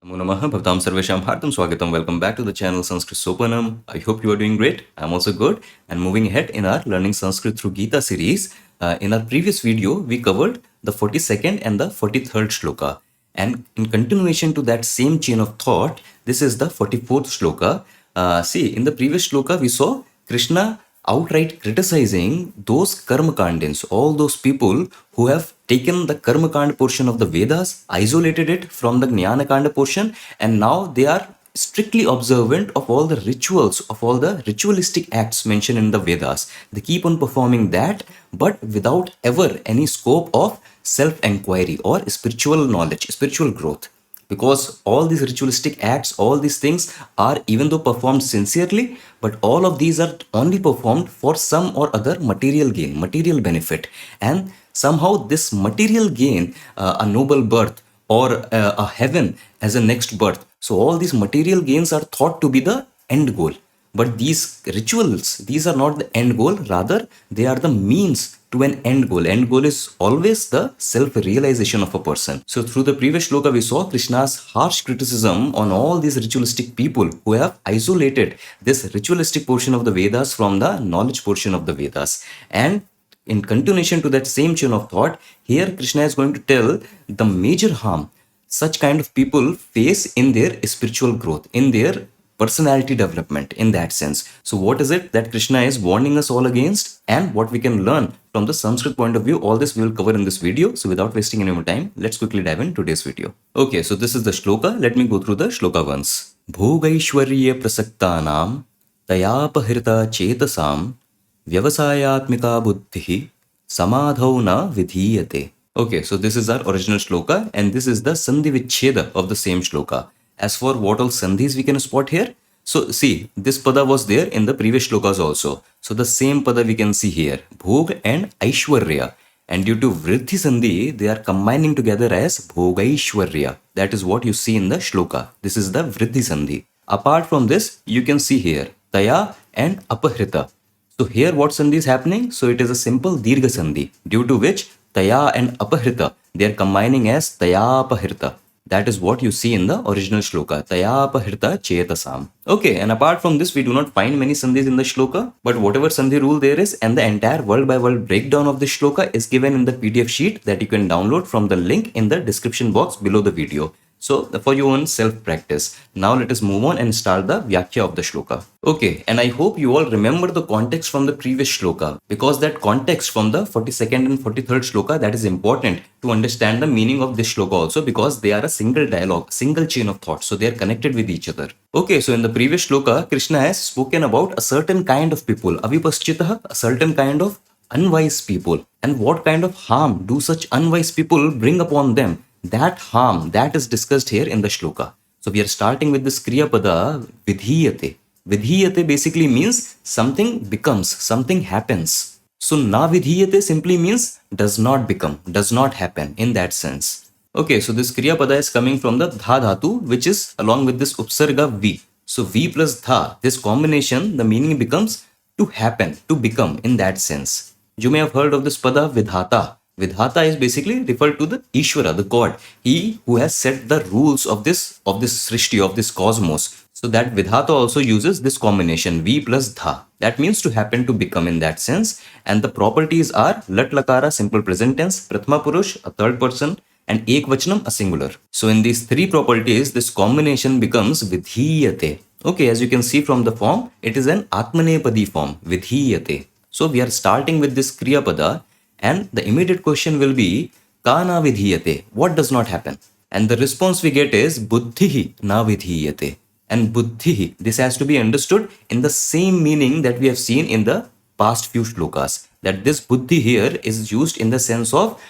Namo Namaha Bhavatam Sarvesham Hartam Swagatam. Welcome back to the channel Sanskrit Sopanam. I hope you are doing great. I'm also good. And moving ahead in our Learning Sanskrit through Gita series, in our previous video, we covered the 42nd and the 43rd shloka. And in continuation to that same chain of thought, this is the 44th shloka. See, in the previous shloka, we saw Krishna outright criticizing those karmakandins, all those people who have taken the karmakand portion of the Vedas, isolated it from the jnanakanda portion, and now they are strictly observant of all the rituals, of all the ritualistic acts mentioned in the Vedas. They keep on performing that, but without ever any scope of self-enquiry or spiritual knowledge, spiritual growth. Because all these ritualistic acts, all these things are even though performed sincerely, but all of these are only performed for some or other material gain, material benefit. And somehow this material gain, a noble birth or a heaven as a next birth. So all these material gains are thought to be the end goal. But these rituals, these are not the end goal, rather they are the means to an end goal. End goal is always the self-realization of a person. So through the previous shloka, we saw Krishna's harsh criticism on all these ritualistic people who have isolated this ritualistic portion of the Vedas from the knowledge portion of the Vedas. And in continuation to that same chain of thought, here Krishna is going to tell the major harm such kind of people face in their spiritual growth, in their personality development, in that sense. So what is it that Krishna is warning us all against, and what we can learn from the Sanskrit point of view? All this we will cover in this video. So without wasting any more time, let's quickly dive in today's video. Okay, so this is the shloka. Let me go through the shloka once. Bhogaishwarya prasaktanam tayapahirta chetasam vyavasayatmika buddhi samadhau na vidhiyate. Okay, so this is our original shloka, and this is the Sandhi Vichcheda of the same shloka. As for what all Sandhis we can spot here, so see, this pada was there in the previous shlokas also. So the same pada we can see here, Bhog and Aishwarya. And due to Vriddhi Sandhi, they are combining together as Bhogaishwarya. That is what you see in the shloka. This is the Vriddhi Sandhi. Apart from this, you can see here, Taya and Apahrita. So here what Sandhi is happening? So it is a simple Dirgha Sandhi, due to which Taya and Apahrita, they are combining as Taya Apahrita. That is what you see in the original shloka, Tayapahirta Chetasam. Okay, and apart from this, we do not find many sandhis in the shloka, but whatever sandhi rule there is, and the entire word by word breakdown of the shloka is given in the PDF sheet that you can download from the link in the description box below the video. So for your own self-practice. Now let us move on and start the Vyakhya of the shloka. Okay, and I hope you all remember the context from the previous shloka, because that context from the 42nd and 43rd shloka, that is important to understand the meaning of this shloka also, because they are a single dialogue, single chain of thought, so they are connected with each other. Okay, so in the previous shloka, Krishna has spoken about a certain kind of people, avipaschitah, a certain kind of unwise people, and what kind of harm do such unwise people bring upon them. That harm, that is discussed here in the shloka. So we are starting with this Kriya Pada, Vidhiyate. Vidhiyate basically means something becomes, something happens. So na vidhiyate simply means does not become, does not happen, in that sense. Okay, so this Kriya Pada is coming from the Dha Dhatu, which is along with this Upsarga V. So V plus Dha, this combination, the meaning becomes to happen, to become, in that sense. You may have heard of this Pada Vidhata. Vidhata is basically referred to the Ishvara, the God. He who has set the rules of this Srishti, of this cosmos. So that Vidhata also uses this combination V plus Dha. That means to happen, to become, in that sense. And the properties are Lat Lakara, simple present tense, Prathama Purush, a third person, and Ekvachanam, a singular. So in these three properties, this combination becomes Vidhiyate. Okay, as you can see from the form, it is an Atmanepadi form, Vidhiyate. So we are starting with this Kriya Pada. And the immediate question will be, Ka na vidhiyate? What does not happen? And the response we get is, Buddhihi na vidhiyate. And Buddhihi, this has to be understood in the same meaning that we have seen in the past few shlokas. That this Buddhi here is used in the sense of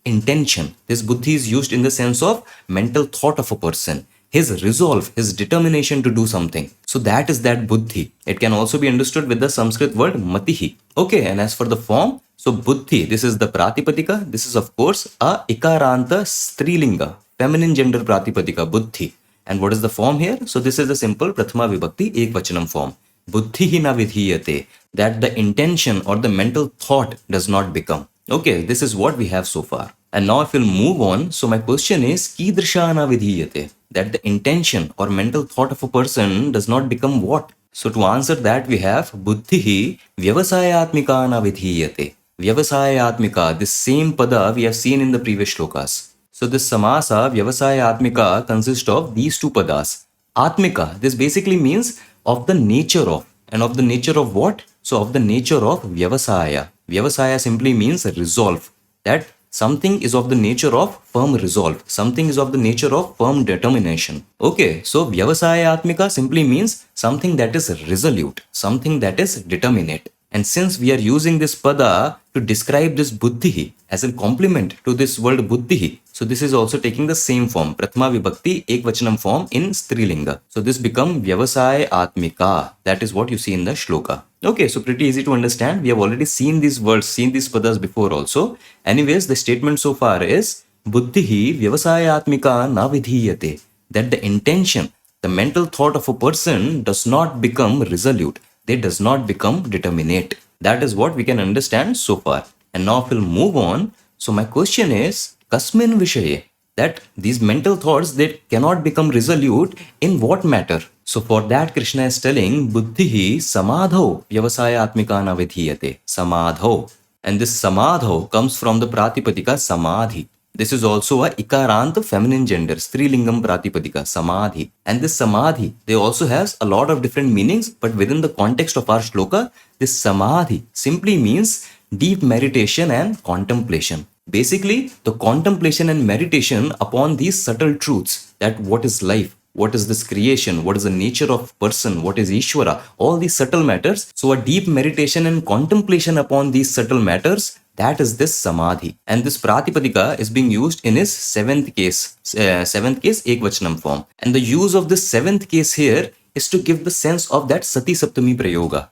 intention. This Buddhi is used in the sense of mental thought of a person. His resolve, his determination to do something. So that is that Buddhi. It can also be understood with the Sanskrit word Matihi. Okay, and as for the form, so Buddhi, this is the Pratipadika. This is of course a Ikaranta Strilinga, feminine gender Pratipadika, Buddhi. And what is the form here? So this is a simple Prathama Vibhakti Ekvachanam form. Buddhihi na vidhiyate, that the intention or the mental thought does not become. Okay, this is what we have so far. And now if we'll move on, so my question is, Kidrishana vidhiyate, that the intention or mental thought of a person does not become what? So to answer that, we have buddhihi vyavasayatmikana vidhiyate. Vyavasayatmika, this same pada we have seen in the previous shlokas. So this samasa, vyavasayatmika, consists of these two padas. Atmika, this basically means of the nature of. And of the nature of what? So of the nature of vyavasaya. Vyavasaya simply means resolve. That something is of the nature of firm resolve. Something is of the nature of firm determination. Okay, so vyavasayatmika simply means something that is resolute, something that is determinate. And since we are using this pada to describe this buddhi as a complement to this word buddhi, so this is also taking the same form, prathama vibhakti ekvachanam form in strilinga. So this become vyavasaya atmika. That is what you see in the shloka. Okay, so pretty easy to understand. We have already seen these words, seen these padas before also. Anyways, the statement so far is buddhi vyavasaya atmika na vidhiyate. That the intention, the mental thought of a person does not become resolute. They does not become determinate. That is what we can understand so far. And now if we'll move on. So my question is, kasmin vishaye? That these mental thoughts, they cannot become resolute in what matter? So for that Krishna is telling, buddhihi samadho vyavasayatmikana vidhiyate. Samadho. And this samadho comes from the pratipadika samadhi. This is also a ikarant feminine gender, strilingam pratipadika, samadhi. And this samadhi, they also has a lot of different meanings, but within the context of our shloka, this samadhi simply means deep meditation and contemplation. Basically, the contemplation and meditation upon these subtle truths, that what is life, what is this creation, what is the nature of person, what is Ishvara, all these subtle matters. So a deep meditation and contemplation upon these subtle matters, that is this samadhi. And this pratipadika is being used in his seventh case ekvachanam form. And the use of this seventh case here is to give the sense of that Sati Saptami Prayoga.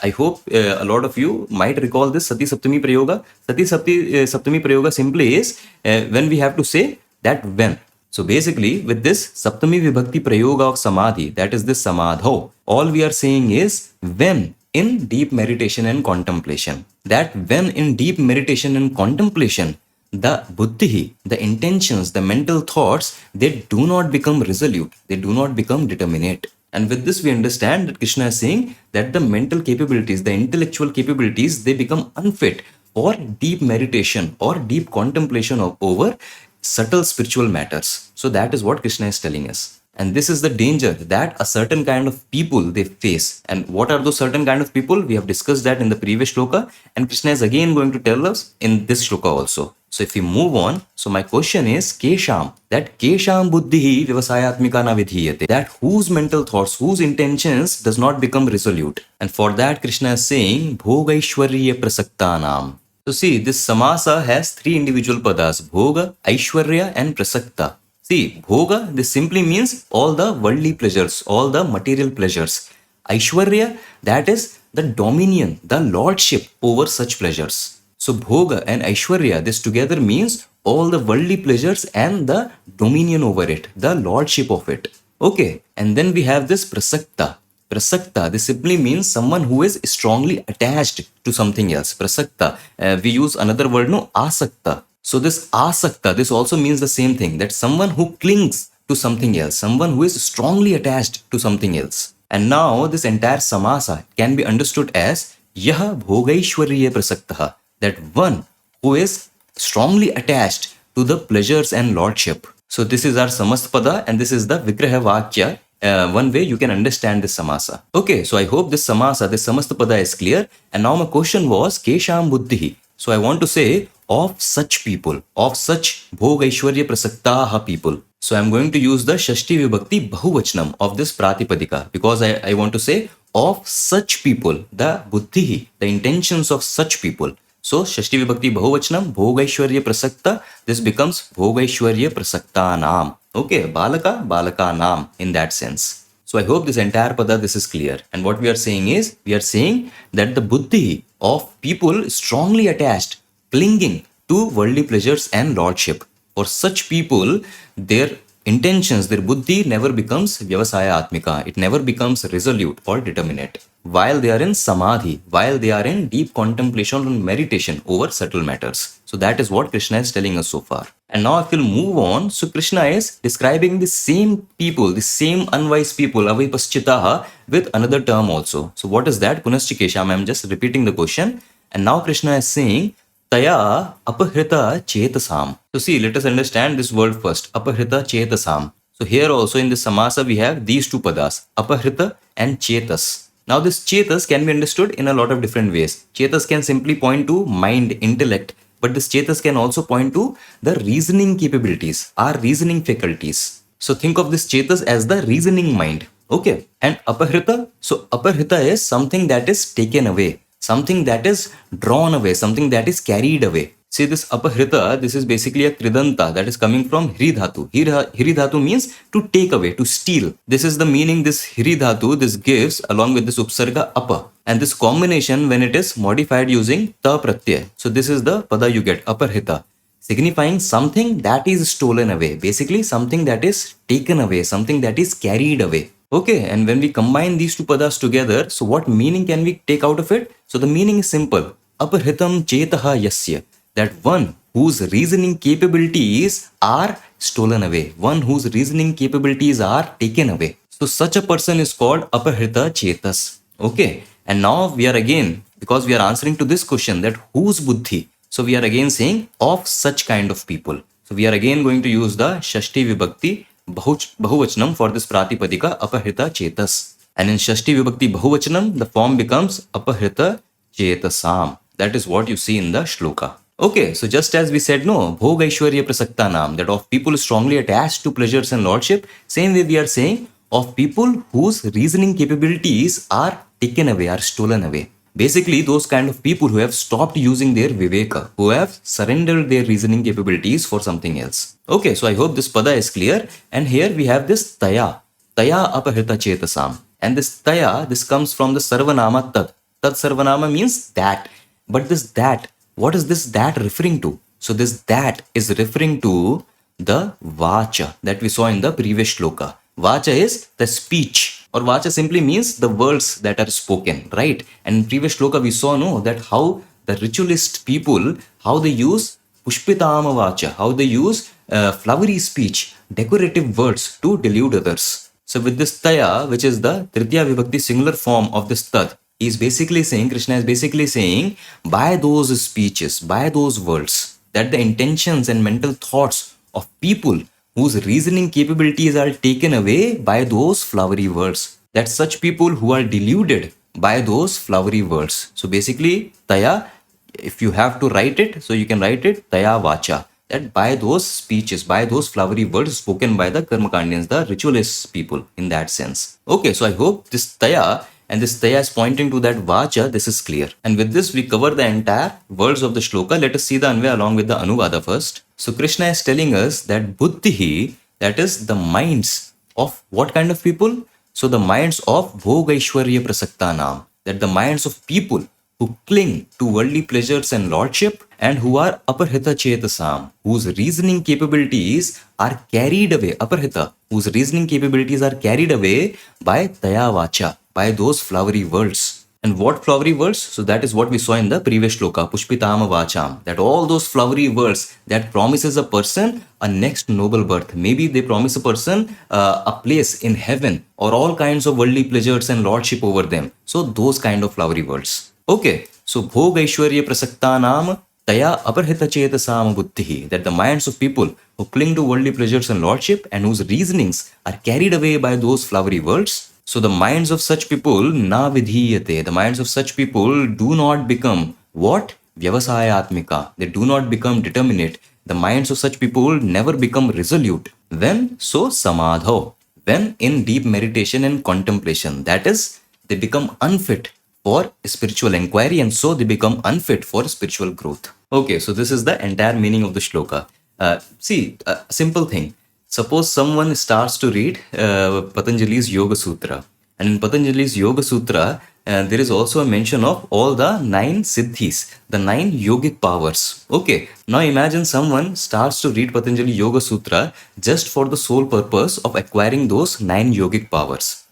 I hope a lot of you might recall this Sati Saptami Prayoga. Sati Saptami Prayoga simply is when we have to say that when. So basically with this Saptami Vibhakti Prayoga of Samadhi, that is this Samadho, all we are saying is when in deep meditation and contemplation. That when in deep meditation and contemplation, the buddhi, the intentions, the mental thoughts, they do not become resolute, they do not become determinate. And with this we understand that Krishna is saying that the mental capabilities, the intellectual capabilities, they become unfit for deep meditation or deep contemplation over subtle spiritual matters. So that is what Krishna is telling us. And this is the danger that a certain kind of people they face. And what are those certain kind of people? We have discussed that in the previous shloka, and Krishna is again going to tell us in this shloka also. So if we move on, so my question is Kesham, that Kesham buddhihi vyavasayatmika na vidhiyate, that whose mental thoughts, whose intentions does not become resolute. And for that Krishna is saying bhogaishwarya prasaktanam. So see, this samasa has three individual padas, bhoga, aishwarya and prasakta. See, bhoga, this simply means all the worldly pleasures, all the material pleasures. Aishwarya, that is the dominion, the lordship over such pleasures. So bhoga and aishwarya, this together means all the worldly pleasures and the dominion over it, the lordship of it. Okay, and then we have this prasakta. Prasakta, this simply means someone who is strongly attached to something else. Prasakta, we use another word, no, asakta. So this asakta, this also means the same thing, that someone who clings to something else, someone who is strongly attached to something else. And now this entire samasa can be understood as yaha bhogaishwarya prasaktaha, that one who is strongly attached to the pleasures and lordship. So this is our samaspada and this is the vigraha vakya. One way you can understand this samasa. Okay, so I hope this samasa, this samastapada is clear. And now my question was Kesham buddhihi. So I want to say of such people, of such bhogaishwarya prasaktaha people. So I'm going to use the Shashti Vibhakti Bahuvachanam of this Pratipadika because I want to say of such people, the buddhihi, the intentions of such people. So Shashti Vibhakti Bahuvachanam, Bhogaishwarya Prasakta, this becomes Bhogaishwarya Prasakta Nam. Okay, Balaka, Balaka Nam in that sense. So I hope this entire pada, this is clear. And what we are saying is, we are saying that the buddhi of people strongly attached, clinging to worldly pleasures and lordship. For such people, their intentions, their buddhi never becomes vyavasaya atmika. It never becomes resolute or determinate. while they are in samadhi, while they are in deep contemplation and meditation over subtle matters. So that is what Krishna is telling us so far. And now if we'll move on, so Krishna is describing the same people, the same unwise people, avipaschitaha, with another term also. So what is that? Punaschikesham, I am just repeating the question. And now Krishna is saying, Taya apahrita chetasam. So see, let us understand this word first. Apahrita chetasam. So here also in the samasa we have these two padas, apahrita and chetas. Now this chetas can be understood in a lot of different ways. Chetas can simply point to mind, intellect, but this chetas can also point to the reasoning capabilities, our reasoning faculties. So think of this chetas as the reasoning mind. Okay. And apahrita, so apahrita is something that is taken away, something that is drawn away, something that is carried away. See this apahrita, this is basically a kridanta that is coming from hridhatu. Hridhatu means to take away, to steal. This is the meaning this hridhatu, this gives along with this upsarga apa. And this combination when it is modified using ta pratyay. So this is the pada you get, apahrita, signifying something that is stolen away. Basically something that is taken away, something that is carried away. Okay, and when we combine these two padas together, so what meaning can we take out of it? So the meaning is simple. Apahritam chetaha yasya. That one whose reasoning capabilities are stolen away. One whose reasoning capabilities are taken away. So such a person is called apahrita chetas. Okay, and now we are again, because we are answering to this question that whose buddhi. So we are again saying of such kind of people. So we are again going to use the Shashti Vibhakti Bahuvachanam for this Pratipadika Apahrita Chetas. And in Shashti Vibhakti Bahuvachanam, the form becomes Apahrita Chetasam. That is what you see in the shloka. Okay, so just as we said, no, Bhoga Aishwarya Prasakta Nam, that of people strongly attached to pleasures and lordship, same way we are saying of people whose reasoning capabilities are taken away, are stolen away. Basically, those kind of people who have stopped using their viveka, who have surrendered their reasoning capabilities for something else. Okay, so I hope this pada is clear. And here we have this taya. Taya apahrita chetasam. And this taya, this comes from the sarvanama tat. Tat sarvanama means that. But this that, what is this that referring to? So this that is referring to the vacha that we saw in the previous shloka. Vacha is the speech, or vacha simply means the words that are spoken, right? And in previous shloka we saw that how the ritualist people, how they use pushpitama vacha, how they use flowery speech, decorative words to delude others. So with this taya, which is the Tritiya Vibhakti singular form of this tat, he is basically saying, Krishna is basically saying, by those speeches, by those words, that the intentions and mental thoughts of people whose reasoning capabilities are taken away by those flowery words. That such people who are deluded by those flowery words. So basically, taya, if you have to write it, so you can write it taya vacha. That by those speeches, by those flowery words spoken by the Karmakandians, the ritualist people in that sense. Okay, so I hope this taya and this taya is pointing to that vacha, this is clear. And with this, we cover the entire words of the shloka. Let us see the anvaya along with the anuvada first. So Krishna is telling us that buddhi, that is the minds of what kind of people? So the minds of Bhogaishwarya Prasaktanam, that the minds of people who cling to worldly pleasures and lordship and who are aparhita chetasam, whose reasoning capabilities are carried away, aparhita, whose reasoning capabilities are carried away by taya vacha, by those flowery words. And what flowery words? So that is what we saw in the previous shloka, Pushpitama Vacham, that all those flowery words that promises a person a next noble birth. Maybe they promise a person a place in heaven or all kinds of worldly pleasures and lordship over them. So those kind of flowery words. Okay, so Bhoga Aishwarya Prasaktanam Taya Aparhita Chetasam Buddhi, that the minds of people who cling to worldly pleasures and lordship and whose reasonings are carried away by those flowery words. So the minds of such people, na vidhiyate, the minds of such people do not become what? Vyavasayatmika. They do not become determinate. The minds of such people never become resolute. When? So samadho. When in deep meditation and contemplation. That is, they become unfit for spiritual inquiry and so they become unfit for spiritual growth. Okay, so this is the entire meaning of the shloka. See, a simple thing. Suppose someone starts to read Patanjali's Yoga Sutra. And in Patanjali's Yoga Sutra, there is also a mention of all the 9 siddhis, the 9 yogic powers. Okay, now imagine someone starts to read Patanjali Yoga Sutra just for the sole purpose of acquiring those 9 yogic powers.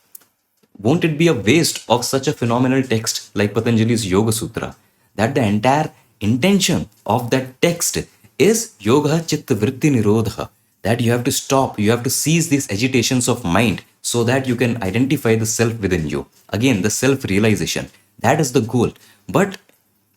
won't it be a waste of such a phenomenal text like Patanjali's Yoga Sutra? That the entire intention of that text is Yoga Chitta Vritti Nirodha. That you have to stop, you have to cease these agitations of mind so that you can identify the self within you. Again, the self realization. That is the goal. But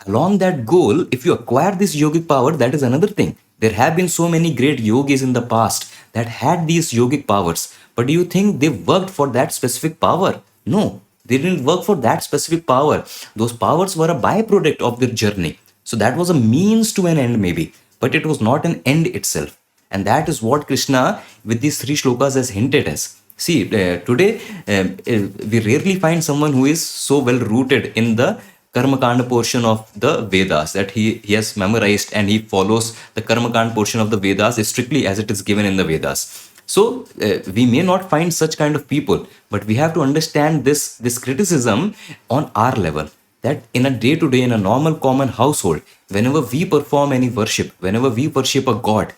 along that goal, if you acquire this yogic power, that is another thing. There have been so many great yogis in the past that had these yogic powers. But do you think they worked for that specific power? No, they didn't work for that specific power. Those powers were a byproduct of their journey. So that was a means to an end, maybe, but it was not an end itself. And that is what Krishna, with these three shlokas, has hinted us. See, today we rarely find someone who is so well rooted in the Karmakanda portion of the Vedas that he has memorized and he follows the Karmakanda portion of the Vedas strictly as it is given in the Vedas. So we may not find such kind of people, but we have to understand this criticism on our level. That in a day to day, in a normal common household, whenever we perform any worship, whenever we worship a god,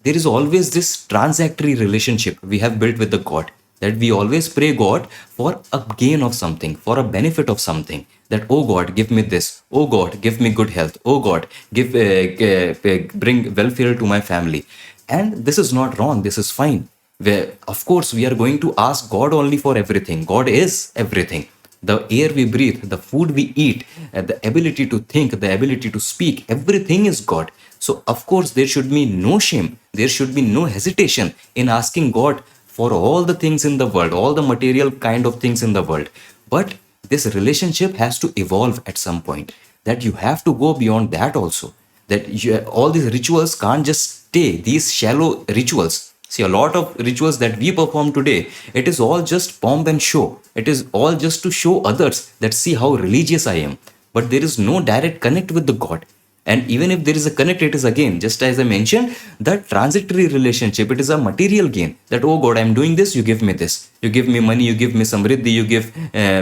there is always this transactory relationship we have built with the god, that we always pray god for a gain of something, for a benefit of something. That, oh god, give me this, oh god, give me good health, oh god, give bring welfare to my family. And this is not wrong, this is fine. Where of course we are going to ask god only for everything. God is everything. The air we breathe, the food we eat, the ability to think, the ability to speak, everything is God. So, of course, there should be no shame, there should be no hesitation in asking God for all the things in the world, all the material kind of things in the world. But this relationship has to evolve at some point, that you have to go beyond that also. That all these rituals can't just stay, these shallow rituals. See, a lot of rituals that we perform today, it is all just pomp and show. It is all just to show others that see how religious I am. But there is no direct connect with the God. And even if there is a connect, it is again, just as I mentioned, that transitory relationship, it is a material gain. That, oh God, I'm doing this, you give me this. You give me money, you give me samriddhi, you give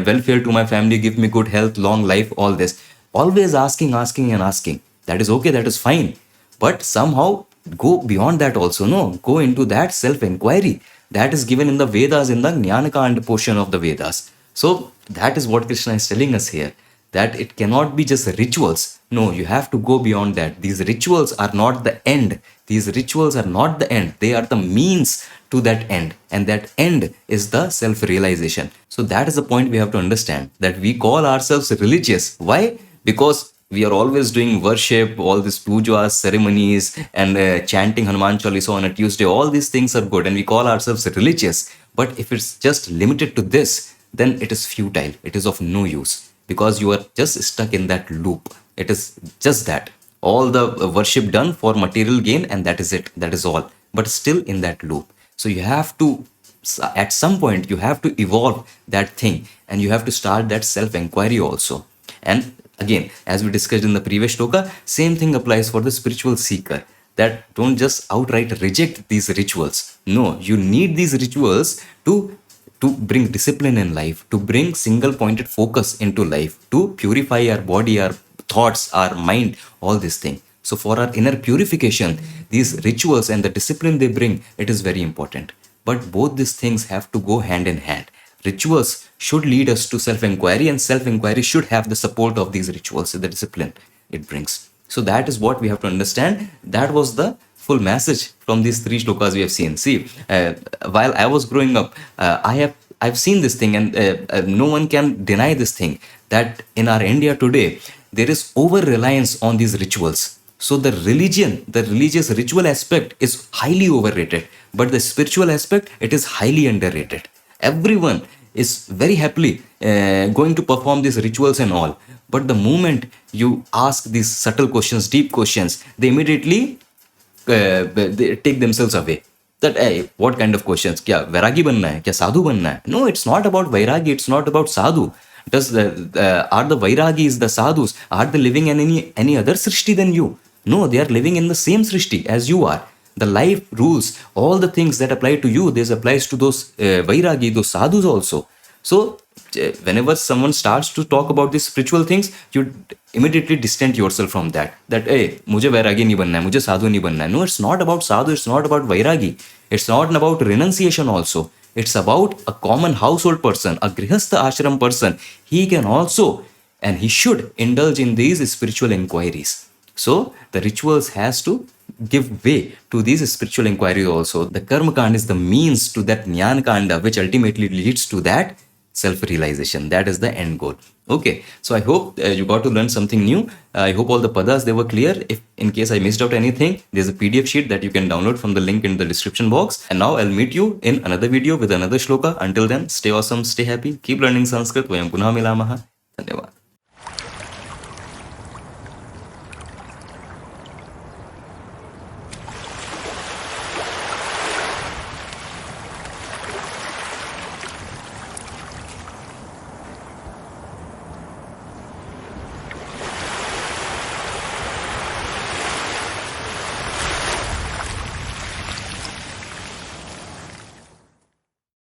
welfare to my family, give me good health, long life, all this. Always asking, asking and asking. That is okay, that is fine. But somehow go beyond that also. No, go into that self-inquiry that is given in the Vedas, in the Jnanakanda portion of the Vedas. So that is what Krishna is telling us here, that it cannot be just rituals. No, you have to go beyond that. These rituals are not the end. These rituals are not the end. They are the means to that end. And that end is the self-realization. So that is the point we have to understand, that we call ourselves religious. Why? Because we are always doing worship, all these pujas, ceremonies, and chanting Hanuman Chalisa on a Tuesday. All these things are good, and we call ourselves religious. But if it's just limited to this, then it is futile. It is of no use, because you are just stuck in that loop. It is just that. All the worship done for material gain, and that is it. That is all. But still in that loop. So you have to, at some point, you have to evolve that thing, and you have to start that self-inquiry also. And again, as we discussed in the previous shloka, same thing applies for the spiritual seeker. That don't just outright reject these rituals. No, you need these rituals to bring discipline in life, to bring single pointed focus into life, to purify our body, our thoughts, our mind, all these things. So for our inner purification, these rituals and the discipline they bring, it is very important. But both these things have to go hand in hand. Rituals should lead us to self-inquiry, and self-inquiry should have the support of these rituals, the discipline it brings. So that is what we have to understand. That was the full message from these three shlokas we have seen. See, while I was growing up, I've seen this thing, and no one can deny this thing, that in our India today, there is over-reliance on these rituals. So the religion, the religious ritual aspect is highly overrated, but the spiritual aspect, it is highly underrated. Everyone is very happily going to perform these rituals and all. But the moment you ask these subtle questions, deep questions, they immediately they take themselves away. That, hey, what kind of questions? Kya vairagi banna hai? Kya sadhu banna hai? No, it's not about vairagi. It's not about sadhu. Are the vairagis, the sadhus, are they living in any other srishti than you? No, they are living in the same srishti as you are. The life rules, all the things that apply to you, this applies to those vairagi, those sadhus also. So whenever someone starts to talk about these spiritual things, you immediately distance yourself from that. That, hey, mujhe vairagi nahi banna hai, mujhe sadhu nahi banna hai. No, it's not about sadhu, it's not about vairagi. It's not about renunciation also. It's about a common household person, a grihastha ashram person. He can also and he should indulge in these spiritual inquiries. So the rituals has to give way to these spiritual inquiries also. The karma kanda is the means to that jnana kanda, which ultimately leads to that self-realization. That is the end goal. Okay, so I hope you got to learn something new. I hope all the padas, they were clear. If in case I missed out anything, there's a PDF sheet that you can download from the link in the description box. And now I'll meet you in another video with another shloka. Until then, stay awesome, stay happy, keep learning Sanskrit. Vayam punah milamaha. Dhanyavad.